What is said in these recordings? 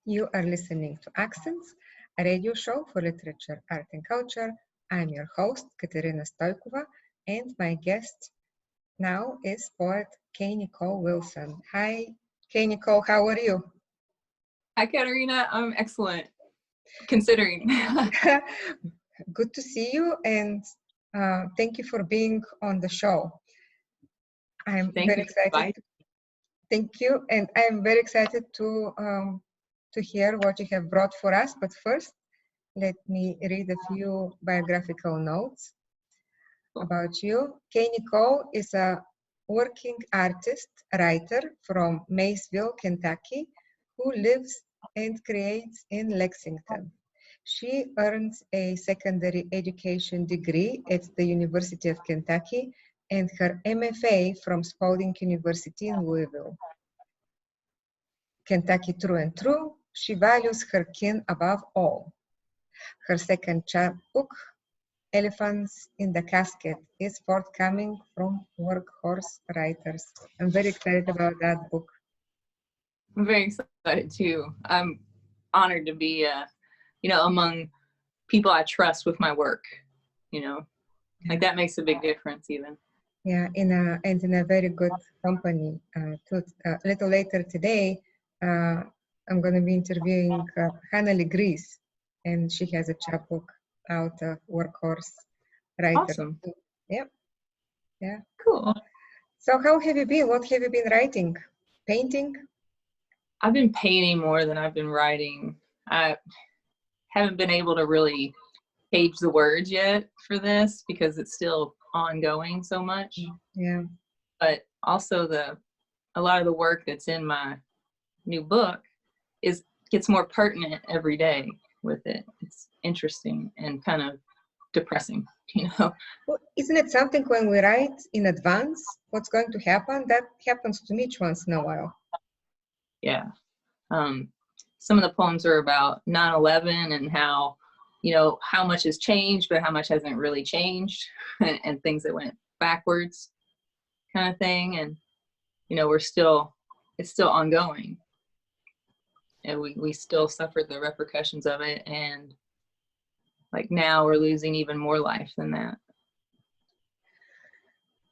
You are listening to Accents, a radio show for literature, art, and culture. I'm your host, Katerina Stoikova, and my guest now is poet Nicole Wilson. Hi, Nicole, how are you? Hi, Katerina. I'm excellent, considering. Good to see you, and thank you for being on the show. I'm very excited. Thank you, and I'm very excited to hear what you have brought for us. But first, let me read a few biographical notes about you. Nicole is a working artist, writer from Maysville, Kentucky, who lives and creates in Lexington. She earned a secondary education degree at the University of Kentucky and her MFA from Spalding University in Louisville. Kentucky true and true, she values her kin above all. Her second chapbook, Elephants in the Casket, is forthcoming from Workhorse Writers. I'm very excited about that book. I'm very excited too. I'm honored to be, among people I trust with my work. Like that makes a big difference, even. Yeah, in a very good company. A little later today, I'm going to be interviewing Hannah Legrees, and she has a chapbook out of Workhorse Writers. Awesome. Yeah. Cool. So how have you been? What have you been writing? Painting? I've been painting more than I've been writing. I haven't been able to really page the words yet for this because it's still ongoing so much. Yeah. But also a lot of the work that's in my new book gets more pertinent every day with it. It's interesting and kind of depressing, Well, isn't it something when we write in advance what's going to happen? That happens to me once in a while. Yeah. Some of the poems are about 9/11 and how much has changed, but how much hasn't really changed, and things that went backwards kind of thing. And, it's still ongoing. And we still suffer the repercussions of it. And like now we're losing even more life than that.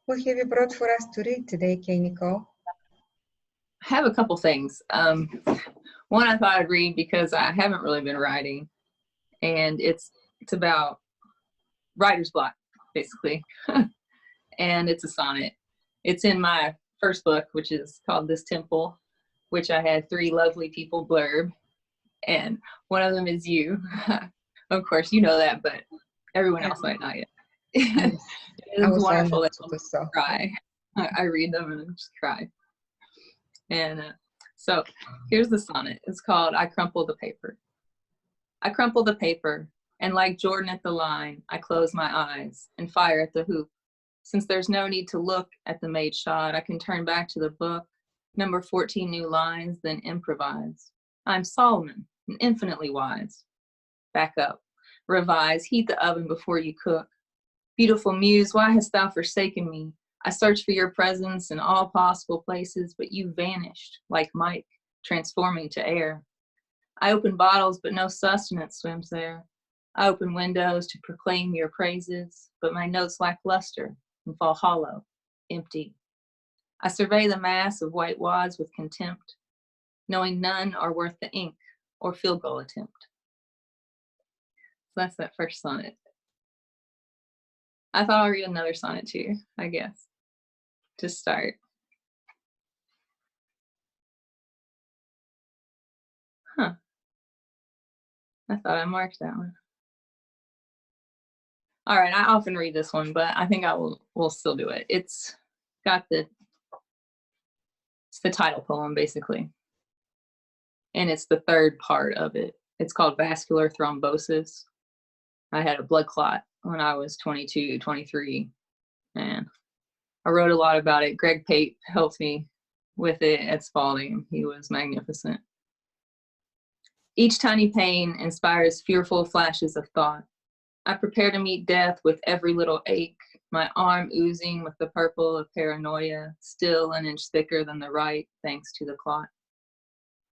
What have you brought for us to read today, Nicole? I have a couple things. One I thought I'd read because I haven't really been writing, and it's about writer's block, basically. And it's a sonnet. It's in my first book, which is called This Temple, which I had 3 lovely people blurb, and one of them is you. Of course, you know that, but everyone else might not yet. It's wonderful that I cry. I read them and I just cry. And so here's the sonnet. It's called I Crumple the Paper. I crumple the paper, and like Jordan at the line, I close my eyes and fire at the hoop. Since there's no need to look at the made shot, I can turn back to the book, number 14 new lines, then improvise. I'm Solomon, and infinitely wise. Back up, revise, heat the oven before you cook. Beautiful muse, why hast thou forsaken me? I searched for your presence in all possible places, but you vanished, like Mike, transforming to air. I open bottles, but no sustenance swims there. I open windows to proclaim your praises, but my notes lack luster and fall hollow, empty. I survey the mass of white wads with contempt, knowing none are worth the ink or field goal attempt. So that's that first sonnet. I thought I'll read another sonnet to you, I guess, to start. I thought I marked that one. All right, I often read this one, but I think we'll still do it. It's the title poem, basically. And it's the third part of it. It's called Vascular Thrombosis. I had a blood clot when I was 22, 23, and I wrote a lot about it. Greg Pate helped me with it at Spalding. He was magnificent. Each tiny pain inspires fearful flashes of thought. I prepare to meet death with every little ache, my arm oozing with the purple of paranoia, still an inch thicker than the right, thanks to the clot.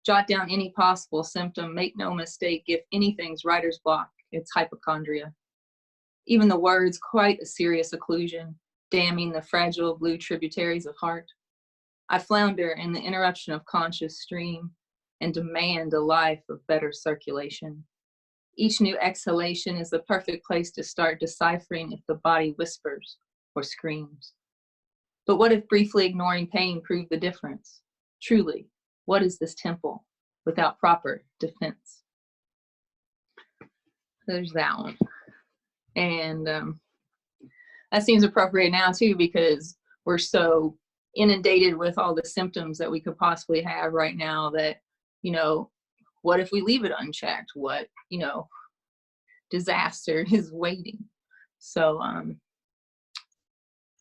Jot down any possible symptom. Make no mistake, if anything's writer's block, it's hypochondria. Even the words, quite a serious occlusion, damning the fragile blue tributaries of heart. I flounder in the interruption of conscious stream and demand a life of better circulation. Each new exhalation is the perfect place to start deciphering if the body whispers or screams. But what if briefly ignoring pain proved the difference? Truly, what is this temple without proper defense? There's that one. And that seems appropriate now too, because we're so inundated with all the symptoms that we could possibly have right now that, you know, what if we leave it unchecked? What, you know, disaster is waiting? So I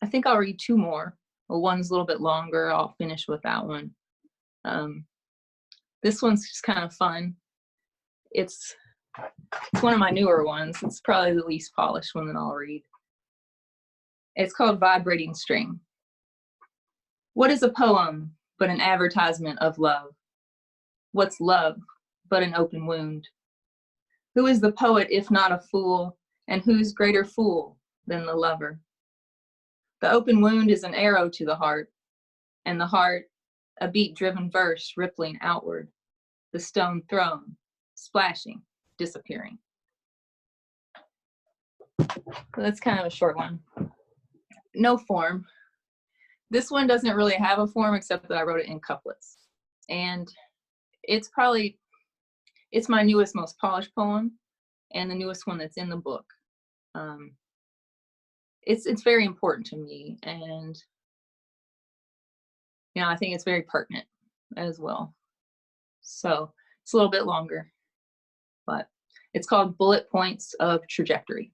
think I'll read two more. Well, one's a little bit longer. I'll finish with that one. This one's just kind of fun. It's one of my newer ones. It's probably the least polished one that I'll read. It's called Vibrating String. What is a poem but an advertisement of love? What's love but an open wound? Who is the poet if not a fool, and who's greater fool than the lover? The open wound is an arrow to the heart, and the heart, a beat-driven verse rippling outward, the stone thrown, splashing, disappearing. So that's kind of a short one. No form. This one doesn't really have a form except that I wrote it in couplets. And it's my newest, most polished poem, and the newest one that's in the book. It's very important to me, and you know, I think it's very pertinent as well. So it's a little bit longer, but it's called Bullet Points of Trajectory.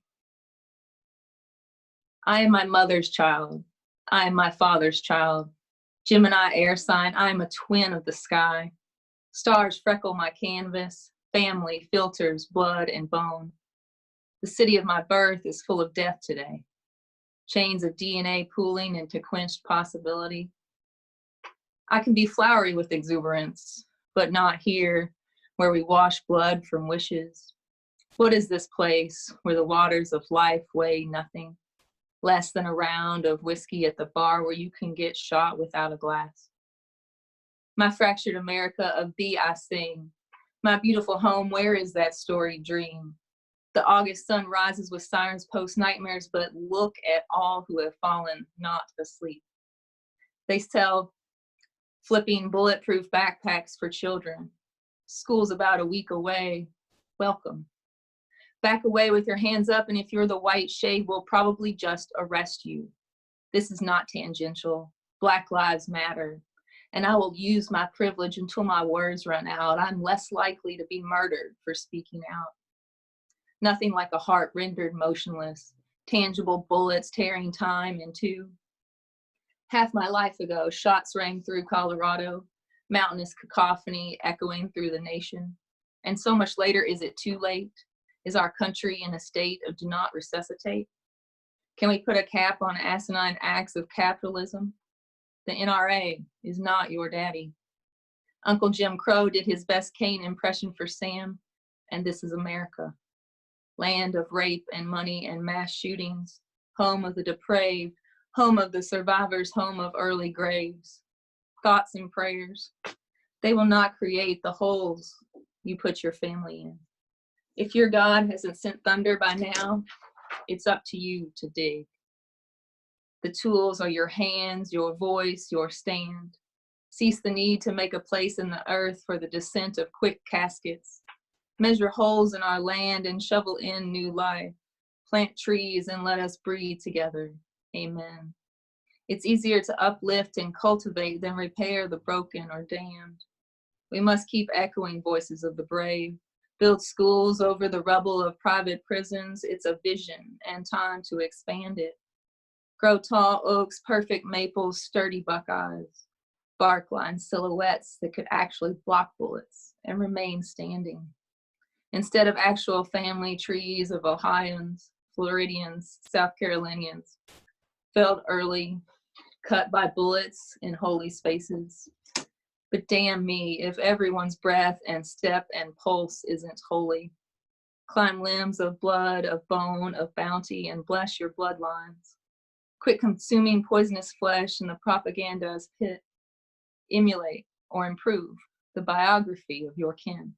I am my mother's child. I am my father's child. Gemini air sign, I am a twin of the sky. Stars freckle my canvas. Family filters blood and bone. The city of my birth is full of death today. Chains of DNA pooling into quenched possibility. I can be flowery with exuberance, but not here where we wash blood from wishes. What is this place where the waters of life weigh nothing? Less than a round of whiskey at the bar where you can get shot without a glass. My fractured America, of thee I sing. My beautiful home, where is that storied dream? The August sun rises with sirens post nightmares, but look at all who have fallen not asleep. They sell flipping bulletproof backpacks for children. School's about a week away. Welcome. Back away with your hands up, and if you're the white shade, we'll probably just arrest you. This is not tangential. Black lives matter. And I will use my privilege until my words run out. I'm less likely to be murdered for speaking out. Nothing like a heart rendered motionless, tangible bullets tearing time in two. Half my life ago, shots rang through Colorado, mountainous cacophony echoing through the nation. And so much later, is it too late? Is our country in a state of do not resuscitate? Can we put a cap on asinine acts of capitalism? The NRA is not your daddy. Uncle Jim Crow did his best Kane impression for Sam, and this is America. Land of rape and money and mass shootings, home of the depraved, home of the survivors, home of early graves. Thoughts and prayers, they will not create the holes you put your family in. If your God hasn't sent thunder by now, it's up to you to dig. The tools are your hands, your voice, your stand. Cease the need to make a place in the earth for the descent of quick caskets. Measure holes in our land and shovel in new life. Plant trees and let us breathe together. Amen. It's easier to uplift and cultivate than repair the broken or damned. We must keep echoing voices of the brave. Build schools over the rubble of private prisons. It's a vision and time to expand it. Grow tall oaks, perfect maples, sturdy buckeyes. Bark line silhouettes that could actually block bullets and remain standing. Instead of actual family trees of Ohioans, Floridians, South Carolinians, felled early, cut by bullets in holy spaces. but damn me if everyone's breath and step and pulse isn't holy. Climb limbs of blood, of bone, of bounty, and bless your bloodlines. Quit consuming poisonous flesh in the propaganda's pit. Emulate or improve the biography of your kin.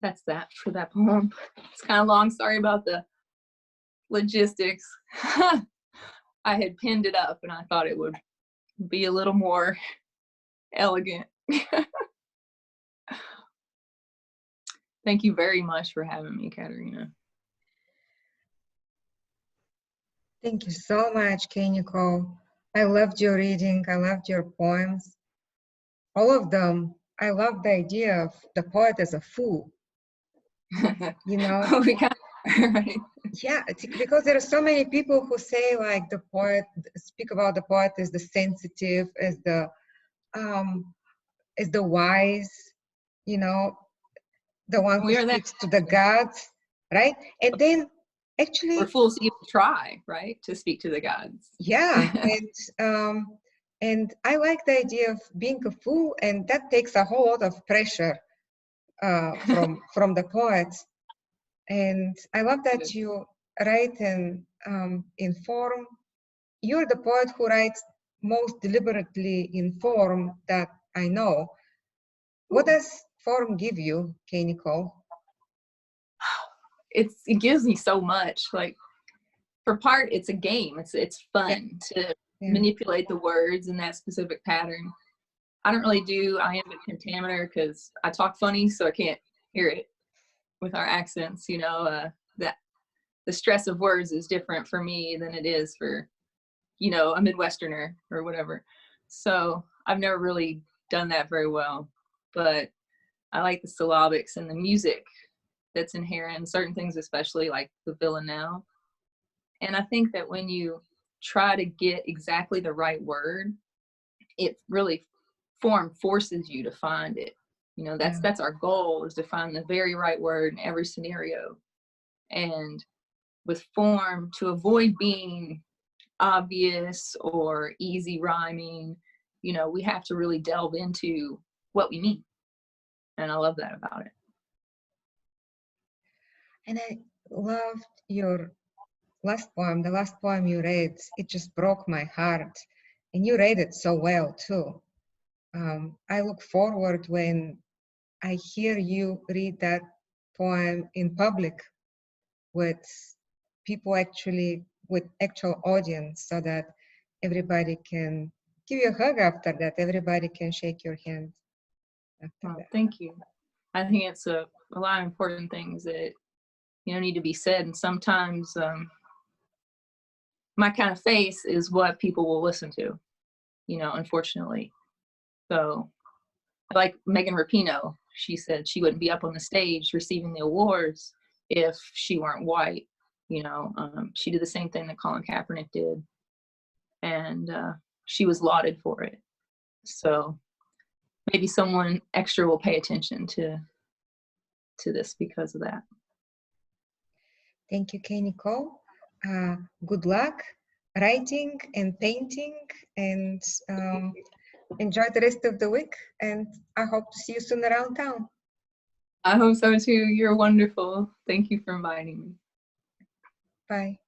That's that for that poem. It's kind of long. Sorry about the logistics. I had pinned it up and I thought it would be a little more elegant. Thank you very much for having me, Katerina. Thank you so much, Nicole. I loved your reading. I loved your poems. All of them. I love the idea of the poet as a fool. You know? Right. Yeah, because there are so many people who say like the poet, speak about the poet as the sensitive, as the wise, you know, the one who speaks to the gods, right? And then actually we're fools to even try, right, to speak to the gods. Yeah, and I like the idea of being a fool, and that takes a whole lot of pressure from the poets. And I love that you write and inform. You're the poet who writes most deliberately in form that I know. What does form give you, Nicole? It gives me so much. Like, for part, it's a game. It's fun to manipulate the words in that specific pattern. I don't really do iambic pentameter because I talk funny, so I can't hear it with our accents. You know, that the stress of words is different for me than it is for, you know, a Midwesterner or whatever. So I've never really done that very well, but I like the syllabics and the music that's inherent in certain things, especially like the villanelle. And I think that when you try to get exactly the right word, it really form forces you to find it. You know, that's our goal, is to find the very right word in every scenario. And with form, to avoid being obvious or easy rhyming, you know, we have to really delve into what we mean. And I love that about it. And I loved your last poem, the last poem you read. It just broke my heart. And you read it so well too. I look forward when I hear you read that poem in public with people, actually with actual audience, so that everybody can give you a hug after that. Everybody can shake your hand after that. Thank you. I think it's a lot of important things that, you know, need to be said. And sometimes my kind of face is what people will listen to, you know, unfortunately. So like Megan Rapinoe, she said she wouldn't be up on the stage receiving the awards if she weren't white. You know, she did the same thing that Colin Kaepernick did, and she was lauded for it. So maybe someone extra will pay attention to this because of that. Thank you, Nicole. Good luck writing and painting, and enjoy the rest of the week. And I hope to see you soon around town. I hope so too. You're wonderful. Thank you for inviting me. Bye.